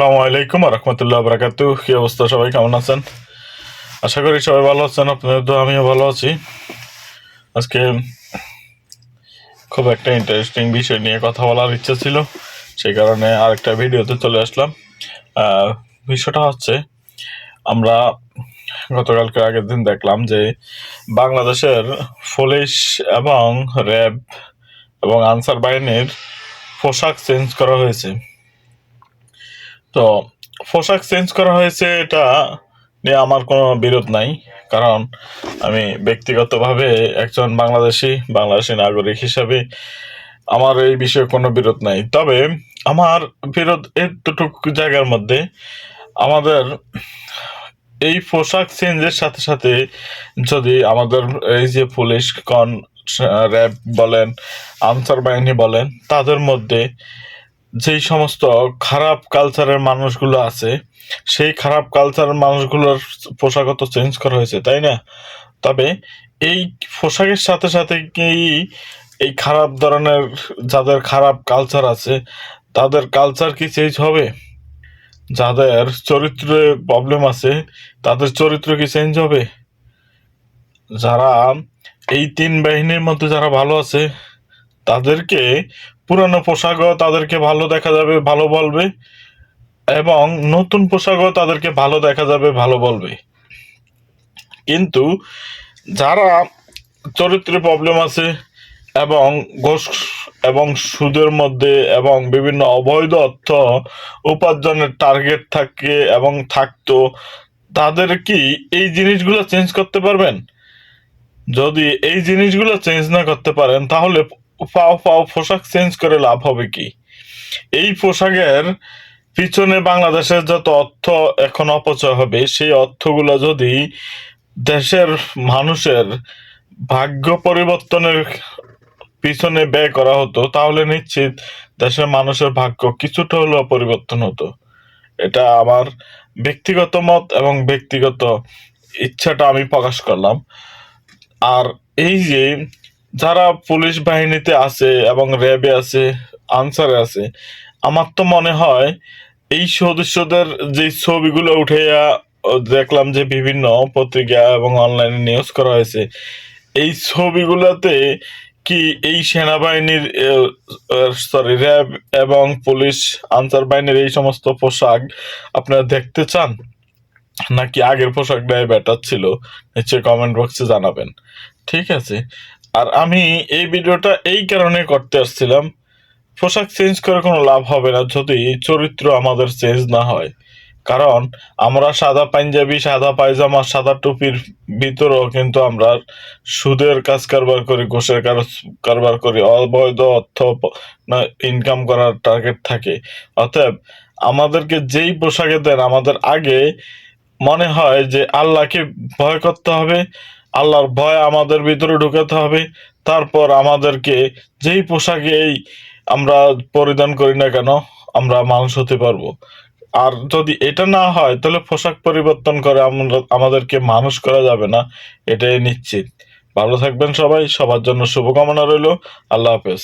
আসসালামু আলাইকুম রহমতুল্লাহ বারাকাতু। কি অবস্থা, সবাই কেমন আছেন? আশা করি সবাই ভালো আছেন, আপনাদের তো আমিও ভালো আছি। আজকে খুব একটা ইন্টারেস্টিং বিষয় নিয়ে কথা বলার ইচ্ছা ছিল, সেই কারণে আরেকটা ভিডিওতে চলে আসলাম। বিষয়টা হচ্ছে, আমরা গতকালকে আগের দিন দেখলাম যে বাংলাদেশের পুলিশ এবং র্যাব এবং আনসার বাহিনীর পোশাক চেঞ্জ করা হয়েছে। তো পোশাক চেঞ্জ করা হয়েছে, এটা নিয়ে আমার কোনো বিরোধ নাই, কারণ আমি ব্যক্তিগতভাবে একজন বাংলাদেশি নাগরিক হিসাবে আমার এই বিষয়ে কোনো বিরোধ নাই। তবে আমার বিরোধ এতটুকু জায়গার মধ্যে, আমাদের এই পোশাক চেঞ্জের সাথে সাথে যদি আমাদের এই যে পুলিশ র্যাব বলেন, আনসার বাহিনী বলেন, তাদের মধ্যে যেই সমস্ত খারাপ কালচারের মানুষগুলো আছে, সেই খারাপ কালচারের মানুষগুলোর পোশাকও তো চেঞ্জ করা হয়েছে, তাই না? তবে এই পোশাকের সাথে সাথে কি এই খারাপ ধরনের যাদের খারাপ কালচার আছে, তাদের কালচার কি চেঞ্জ হবে? যাদের চরিত্রে প্রবলেম আছে, তাদের চরিত্র কি চেঞ্জ হবে? যারা এই তিন বাহিনীর মধ্যে যারা ভালো আছে, তাদেরকে পুরানো পোশাকও তাদেরকে ভালো দেখা যাবে, ভালো বলবে, এবং নতুন পোশাকও তাদেরকে ভালো দেখা যাবে, ভালো বলবে। কিন্তু যারা চরিত্রে প্রবলেম আছে এবং ঘুষ এবং সুদের মধ্যে এবং বিভিন্ন অবৈধ অর্থ উপার্জনের টার্গেট থাকে এবং থাকতো, তাদের কি এই জিনিসগুলো চেঞ্জ করতে পারবেন? যদি এই জিনিসগুলো চেঞ্জ না করতে পারেন, তাহলে পাও পাও পোশাক চেঞ্জ করে লাভ হবে কি? এই পোশাকের পিছনে বাংলাদেশের যত অর্থ এখন অপচয় হবে, সেই অর্থগুলো যদি দেশের মানুষের ভাগ্য পরিবর্তনের পিছনে ব্যয় করা হতো, তাহলে নিশ্চিত দেশের মানুষের ভাগ্য কিছুটা হলেও পরিবর্তন হতো। এটা আমার ব্যক্তিগত মত এবং ব্যক্তিগত ইচ্ছাটা আমি প্রকাশ করলাম। আর এই যে যারা পুলিশ বাহিনীতে আছে এবং র্যাবে আছে, আনসারে আছে, আমার তো মনে হয় এই সদস্যদের যে ছবিগুলো উঠে দেখলাম যে বিভিন্ন পত্রিকা এবং অনলাইনে নিউজ করা হয়েছে, এই ছবিগুলোতে কি এই সেনাবাহিনীর র্যাব এবং পুলিশ আনসার বাহিনীর এই সমস্ত পোশাক আপনারা দেখতে চান, নাকি আগের পোশাকটাই বেটার ছিল? নিশ্চয়ই কমেন্ট বক্সে জানাবেন। ঠিক আছে। আর আমি এই ভিডিওটা এই কারণে করতে আসছিলাম, পোশাক চেঞ্জ করে কোনো লাভ হবে না যদি চরিত্র আমাদের চেঞ্জ না হয়। কারণ আমরা সাদা পাঞ্জাবি, সাদা পায়জামা, সাদা টুপির ভিতরেও কিন্তু আমরা সুদের কাজ কারবার করি, ঘুষের কারবার করি, অবৈধ অর্থ ইনকাম করার টার্গেট থাকে। অতএব আমাদেরকে যেই পোশাকে দেন, আমাদের আগে মনে হয় যে আল্লাহকে ভয় করতে হবে, আল্লাহর ভয় আমাদের ভিতরে ঢুকাতে হবে, তারপর আমাদেরকে যেই পোশাকেই আমরা পরিধান করি না কেন, আমরা মানুষ হতে পারবো। আর যদি এটা না হয়, তাহলে পোশাক পরিবর্তন করে আমাদেরকে মানুষ করা যাবে না, এটাই নিশ্চিত। ভালো থাকবেন সবাই, সবার জন্য শুভকামনা রইল। আল্লাহ হাফেজ।